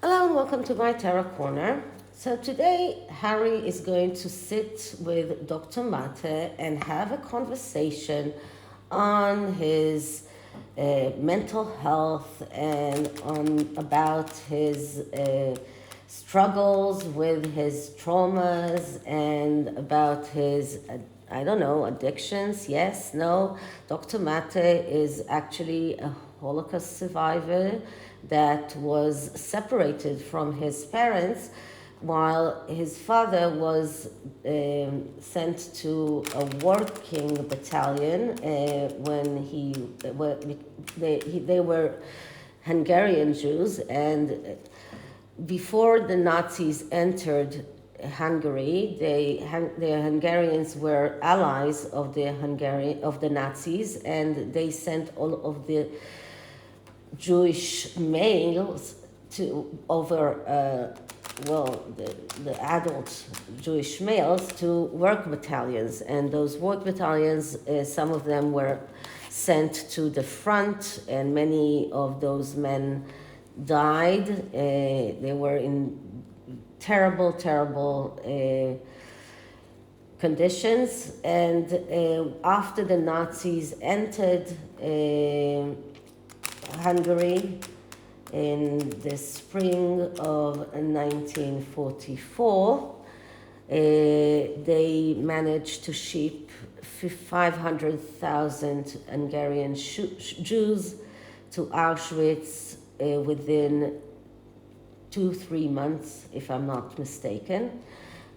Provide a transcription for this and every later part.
Hello and welcome to my Tarot Corner. So today Harry is going to sit with Dr. Mate and have a conversation on his mental health and on about his struggles with his traumas and about his I don't know, addictions. Yes, no. Dr. Mate is actually a Holocaust survivor that was separated from his parents while his father was sent to a working battalion they were Hungarian Jews, and before the Nazis entered Hungary, the Hungarians were allies of the Nazis, and they sent all of the Jewish males to over the adult Jewish males to work battalions, and those work battalions, some of them were sent to the front, and many of those men died. They were in terrible conditions, and after the Nazis entered Hungary in the spring of 1944, they managed to ship 500,000 Hungarian Jews to Auschwitz within 2-3 months, if I'm not mistaken.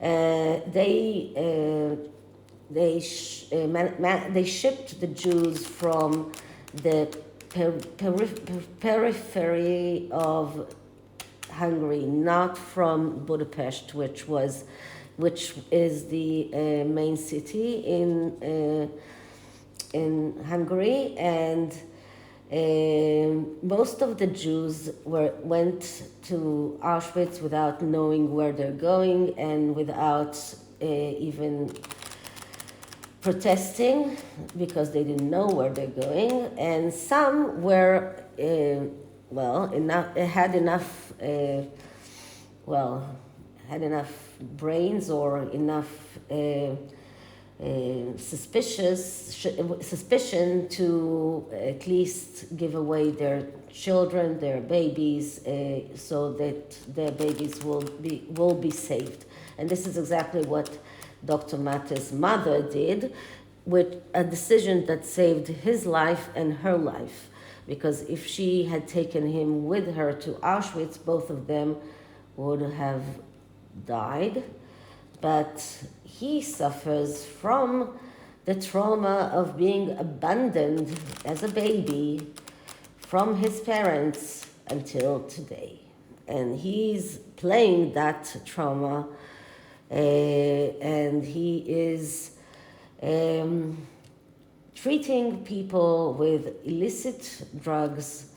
They shipped the Jews from the periphery of Hungary, not from Budapest, which is the main city in Hungary, and most of the Jews went to Auschwitz without knowing where they're going and without even protesting, because they didn't know where they're going, and some were had enough brains or enough suspicion to at least give away their children, their babies, so that their babies will be saved. And this is exactly what Dr. Mate's mother did, with a decision that saved his life and her life. Because if she had taken him with her to Auschwitz, both of them would have died. But he suffers from the trauma of being abandoned as a baby from his parents until today. And he's playing that trauma, and he is treating people with illicit drugs,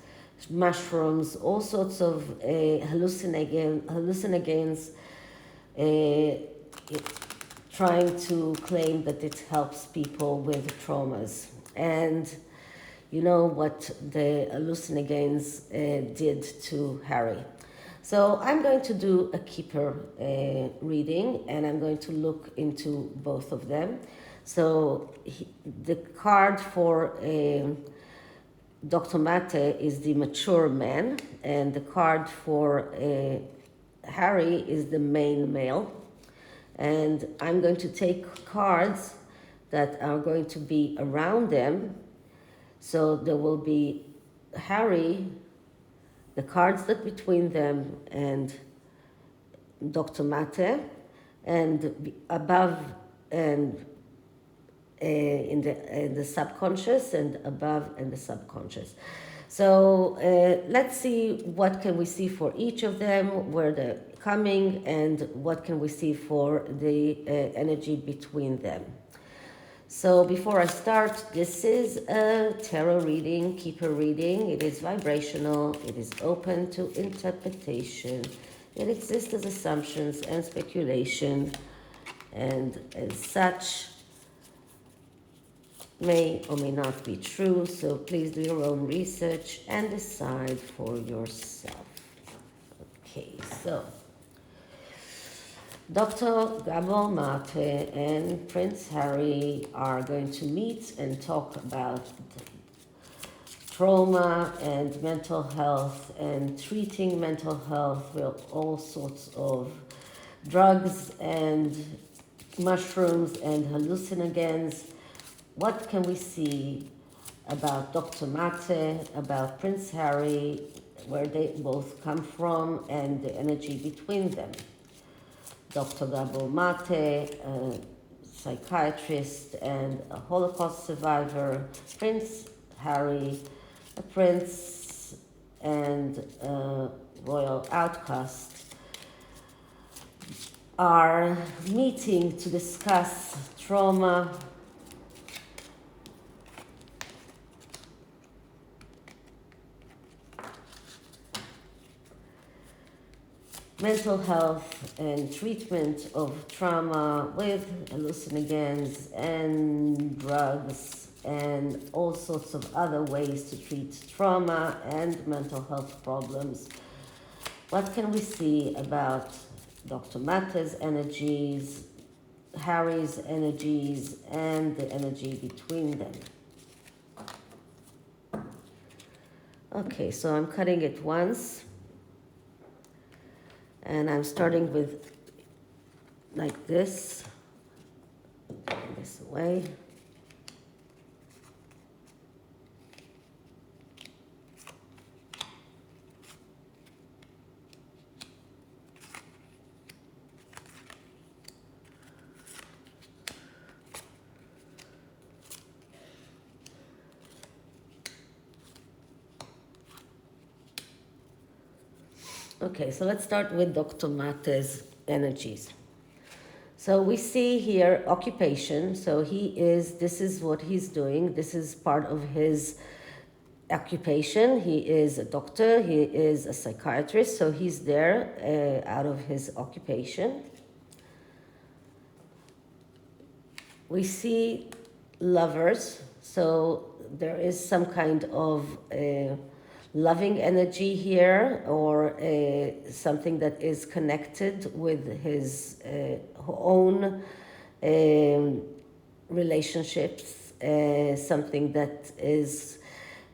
mushrooms, all sorts of hallucinogens, trying to claim that it helps people with traumas. And you know what the hallucinogens did to Harry. So I'm going to do a KIPPER reading, and I'm going to look into both of them. So the card for Dr. Mate is the mature man, and the card for Harry is the main male. And I'm going to take cards that are going to be around them. So there will be Harry, the cards that between them, and Dr. Mate, and above and in the subconscious, and above in the subconscious. So let's see what can we see for each of them, where they're coming, and what can we see for the energy between them. So before I start, this is a tarot reading, KIPPER reading. It is vibrational, it is open to interpretation. It exists as assumptions and speculation, and as such may or may not be true, so please do your own research and decide for yourself. Okay. So, Dr. Gabor Mate and Prince Harry are going to meet and talk about trauma and mental health and treating mental health with all sorts of drugs and mushrooms and hallucinogens. What can we see about Dr. Mate, about Prince Harry, where they both come from, and the energy between them? Dr. Gabor Mate, a psychiatrist and a Holocaust survivor. Prince Harry, a prince and a royal outcast, are meeting to discuss trauma, mental health and treatment of trauma with hallucinogens and drugs and all sorts of other ways to treat trauma and mental health problems. What can we see about Dr. Mate's energies, Harry's energies, and the energy between them? Okay, so I'm cutting it once. And I'm starting with like this away. Okay, so let's start with Dr. Mate's energies. So we see here occupation. So this is what he's doing. This is part of his occupation. He is a doctor, he is a psychiatrist, so he's there out of his occupation. We see lovers, so there is some kind of loving energy here, or something that is connected with his own relationships, something that is,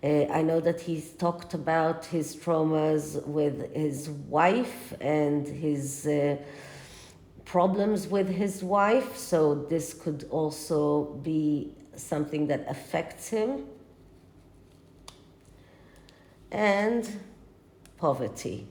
I know that he's talked about his traumas with his wife and his problems with his wife, so this could also be something that affects him. And poverty.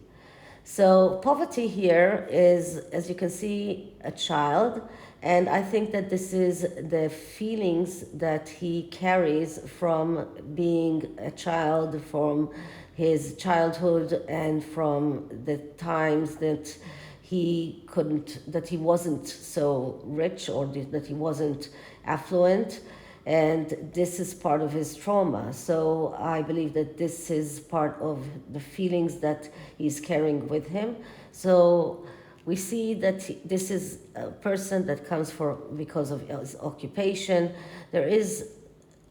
So poverty here is, as you can see, a child, and I think that this is the feelings that he carries from being a child, from his childhood, and from the times that he wasn't so rich, or that he wasn't affluent. And this is part of his trauma. So I believe that this is part of the feelings that he's carrying with him. So we see that this is a person that comes because of his occupation. There is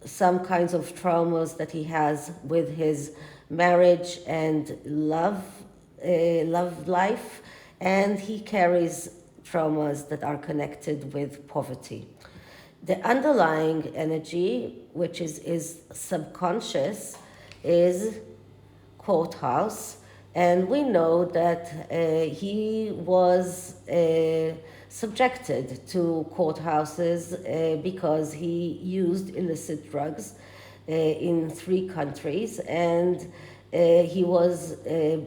some kinds of traumas that he has with his marriage and love life, and he carries traumas that are connected with poverty. The underlying energy, which is subconscious, is courthouse, and we know that he was subjected to courthouses because he used illicit drugs in 3 countries, and he was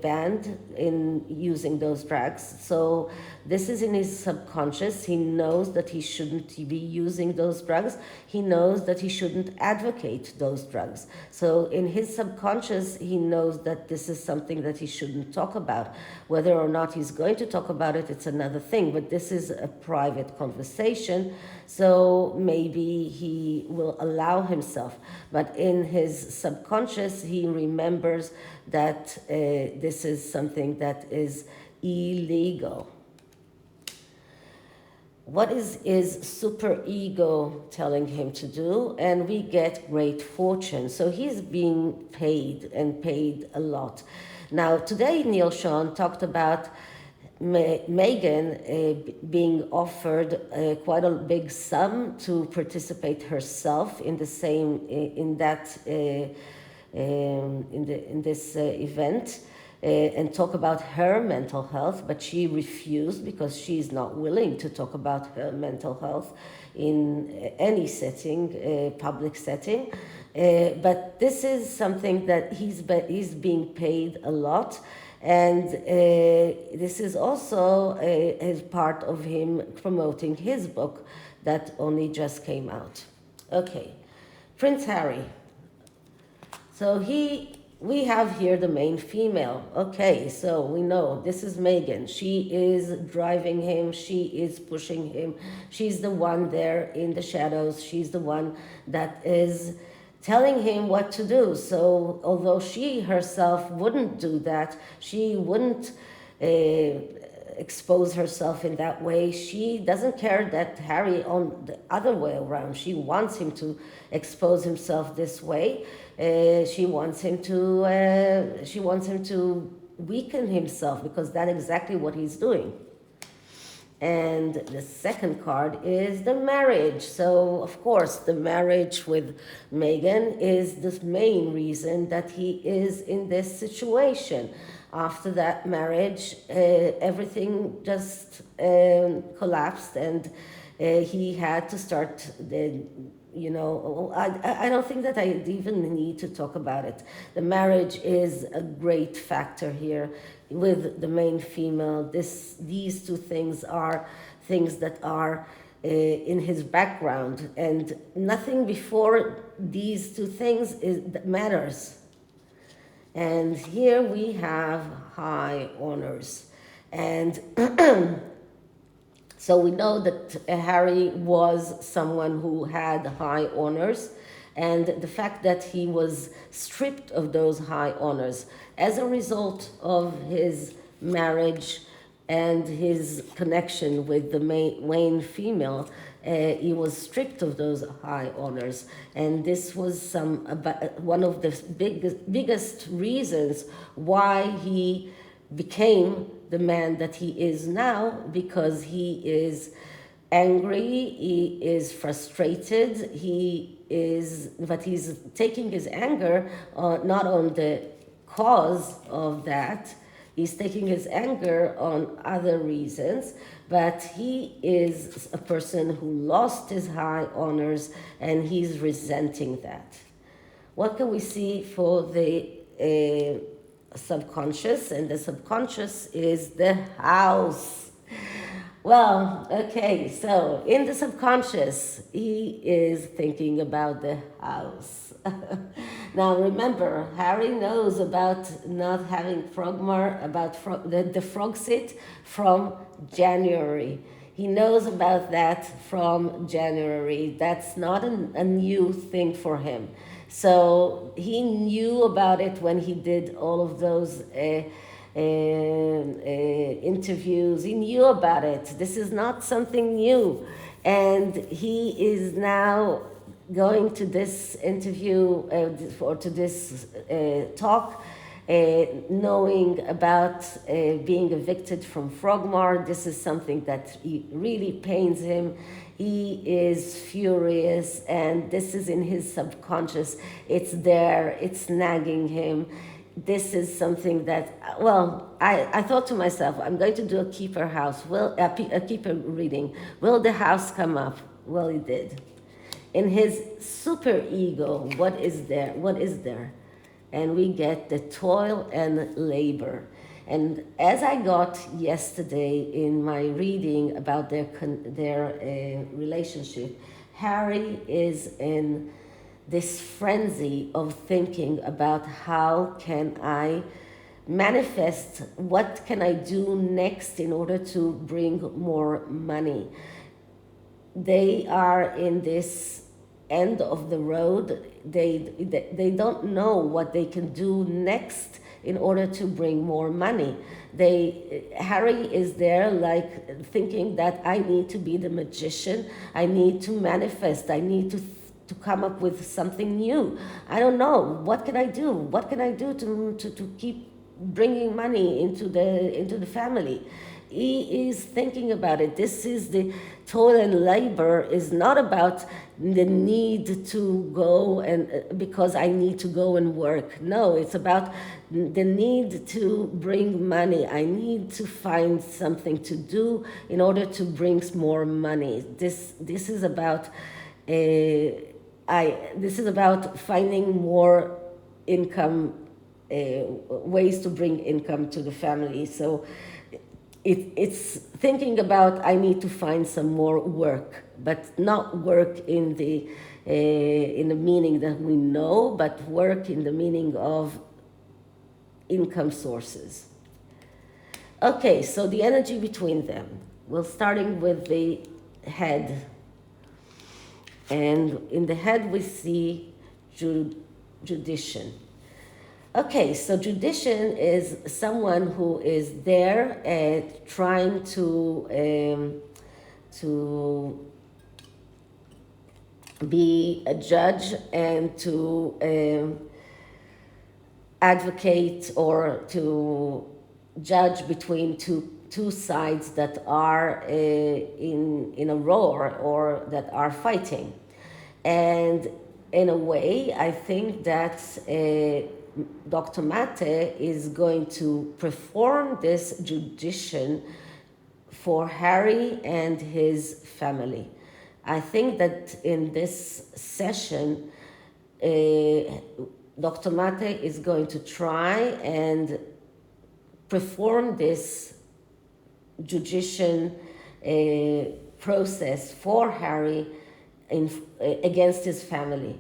banned in using those drugs. So this is in his subconscious. He knows that he shouldn't be using those drugs. He knows that he shouldn't advocate those drugs. So in his subconscious, he knows that this is something that he shouldn't talk about. Whether or not he's going to talk about it, it's another thing, but this is a private conversation, so maybe he will allow himself. But in his subconscious, he remembers that this is something that is illegal. What is super ego telling him to do? And we get great fortune. So he's being paid, and paid a lot. Now, today Neil Sean talked about Meghan being offered quite a big sum to participate herself in the same in that in this event and talk about her mental health, but she refused because she's not willing to talk about her mental health in any setting, public setting. But this is something that he's being paid a lot. And this is also as part of him promoting his book that only just came out. Okay, Prince Harry. So we have here the main female. Okay, so we know this is Meghan. She is driving him. She is pushing him. She's the one there in the shadows. She's the one that is telling him what to do. So although she herself wouldn't do that, she wouldn't expose herself in that way. She doesn't care that Harry on the other way around. She wants him to expose himself this way. She wants him to weaken himself, because that's exactly what he's doing. And the second card is the marriage. So, of course, the marriage with Meghan is the main reason that he is in this situation. After that marriage, everything just collapsed, and he had to start I don't think that I even need to talk about it. The marriage is a great factor here with the main female. These two things are things that are in his background, and nothing before these two things that matters. And here we have high honors. And so we know that Harry was someone who had high honors, and the fact that he was stripped of those high honors as a result of his marriage and his connection with the main female, he was stripped of those high honors. And this was one of the biggest reasons why he became the man that he is now, because he is angry, he is frustrated, but he's taking his anger not on the cause of that, he's taking his anger on other reasons, but he is a person who lost his high honors and he's resenting that. What can we see for the subconscious? And the subconscious is the house. Well, okay, so in the subconscious, he is thinking about the house. Now remember, Harry knows about not having Frogmore, about the frog sit from January. He knows about that from January. That's not a new thing for him. So he knew about it when he did all of those interviews. He knew about it. This is not something new. And he is now going to this interview or to this talk knowing about being evicted from Frogmore. This is something that really pains him. He is furious, and this is in his subconscious. It's there, it's nagging him. This is something that, I thought to myself, I'm going to do a KIPPER house, a KIPPER reading. Will the house come up? Well, it did. In his super ego, what is there? What is there? And we get the toil and labor. And as I got yesterday in my reading about their relationship, Harry is in this frenzy of thinking about how can I manifest, what can I do next in order to bring more money. They are in this end of the road. They don't know what they can do next in order to bring more money. Harry is there like thinking that I need to be the magician, I need to manifest, I need to come up with something new. I don't know, what can I do? What can I do to keep bringing money into the family. He is thinking about it. This is the toil and labor is not about the need to go and because I need to go and work. No, it's about the need to bring money. I need to find something to do in order to bring more money. This is about this is about finding more income, ways to bring income to the family. So it's thinking about I need to find some more work, but not work in the meaning that we know, but work in the meaning of income sources. Okay, so the energy between them. We're starting with the head. And in the head we see judition. Okay, so judition is someone who is there trying to be a judge and to advocate or to judge between two sides that are in a roar or that are fighting. And in a way, I think that Dr. Mate is going to perform this judition for Harry and his family. I think that in this session, Dr. Mate is going to try and perform this judition process for Harry against his family.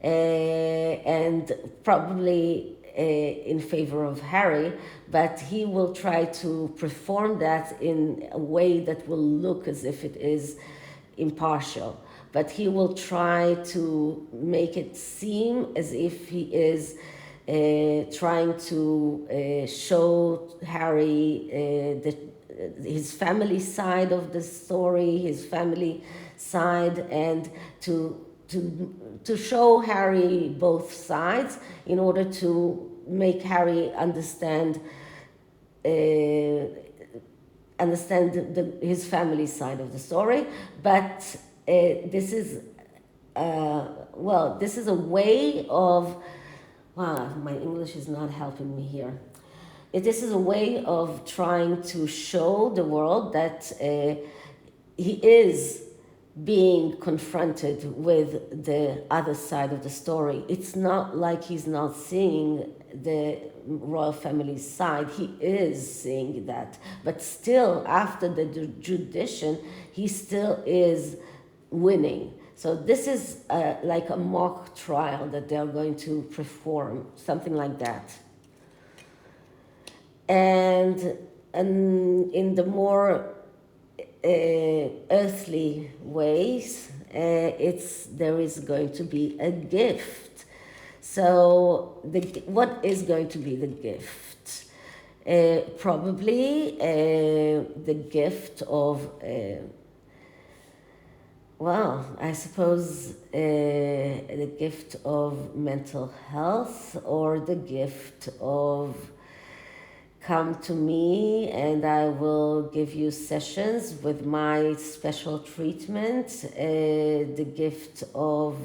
And probably in favor of Harry, but he will try to perform that in a way that will look as if it is impartial. But he will try to make it seem as if he is trying to show Harry his family side of the story, his family side, and to show Harry both sides in order to make Harry understand his family side of the story. But this is this is a way of my English is not helping me here. This is a way of trying to show the world that he is being confronted with the other side of the story. It's not like he's not seeing the royal family's side. He is seeing that. But still, after the judition, he still is winning. So this is like a mock trial that they're going to perform, something like that. And in the more earthly ways, there is going to be a gift. So what is going to be the gift? Probably the gift of I suppose the gift of mental health, or the gift of come to me and I will give you sessions with my special treatment. The gift of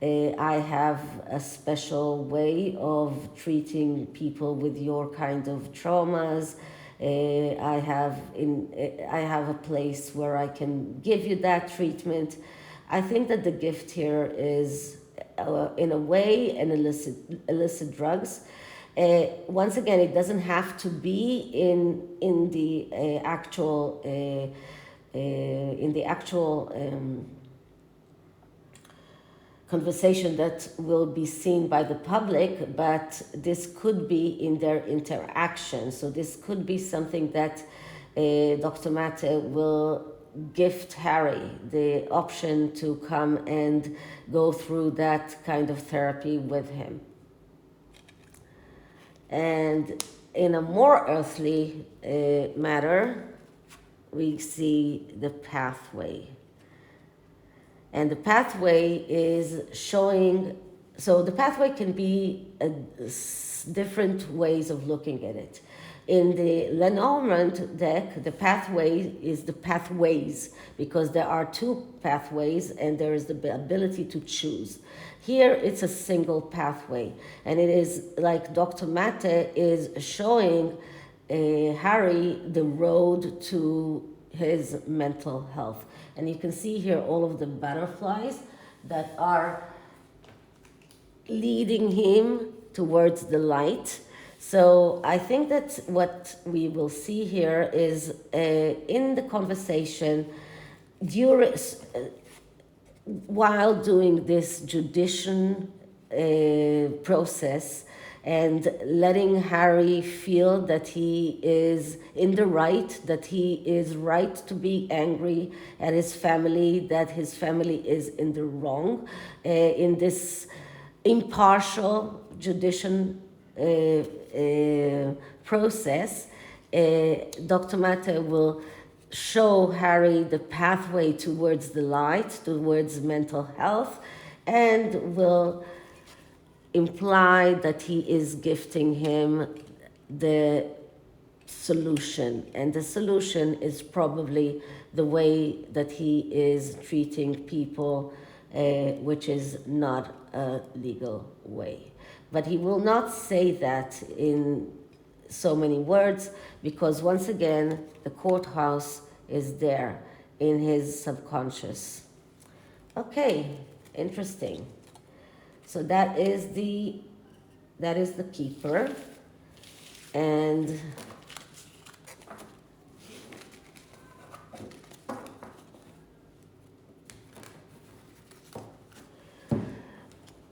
I have a special way of treating people with your kind of traumas. I have a place where I can give you that treatment. I think that the gift here is, in a way, an illicit drugs. Once again, it doesn't have to be in the actual conversation that will be seen by the public, but this could be in their interaction. So this could be something that Dr. Mate will gift Harry the option to come and go through that kind of therapy with him. And in a more earthly matter, we see the pathway. And the pathway is showing So the pathway can be different ways of looking at it. In the Lenormand deck, the pathway is the pathways, because there are two pathways and there is the ability to choose. Here it's a single pathway, and it is like Dr. Mate is showing Harry the road to his mental health. And you can see here all of the butterflies that are leading him towards the light. So I think that what we will see here is in the conversation, while doing this judicial process and letting Harry feel that he is in the right, that he is right to be angry at his family, that his family is in the wrong, in this impartial judicial process, Dr. Mate will show Harry the pathway towards the light, towards mental health, and will imply that he is gifting him the solution. And the solution is probably the way that he is treating people, which is not a legal way. But he will not say that in so many words, because once again, the courthouse is there in his subconscious. Okay, interesting. So that is the keeper. And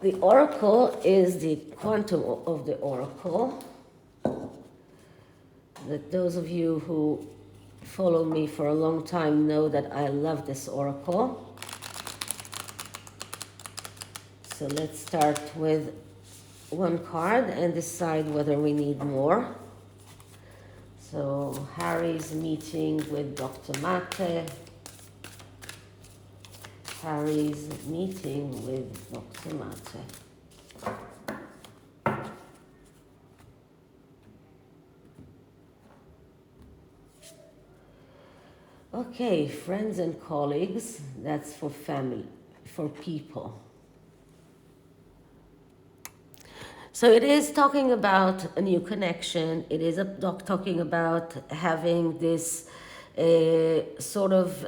the oracle is the quantum of the oracle. That those of you who follow me for a long time know that I love this oracle. So let's start with one card and decide whether we need more. So Harry's meeting with Dr. Mate. Harry's meeting with Dr. Mate. Okay, friends and colleagues, that's for family, for people. So it is talking about a new connection. It is talking about having this sort of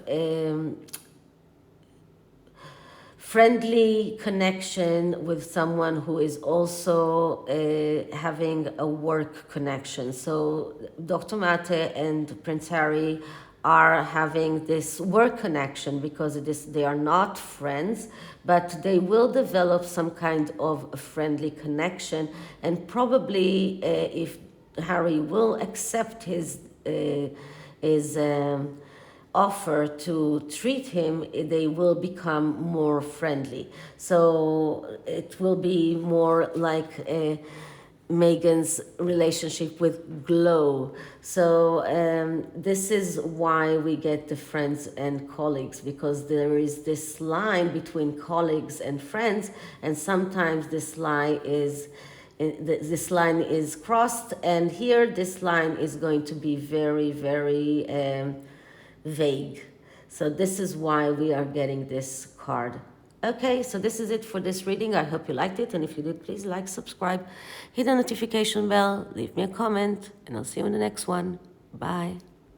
friendly connection with someone who is also having a work connection. So Dr. Mate and Prince Harry are having this work connection because they are not friends, but they will develop some kind of a friendly connection, and probably if Harry will accept his offer to treat him, they will become more friendly. So it will be more like Meghan's relationship with Glow. So this is why we get the friends and colleagues, because there is this line between colleagues and friends, and sometimes this line is crossed, and here this line is going to be very, very vague. So this is why we are getting this card. Okay, so this is it for this reading. I hope you liked it, and if you did, please like, subscribe, hit the notification bell, leave me a comment, and I'll see you in the next one. Bye.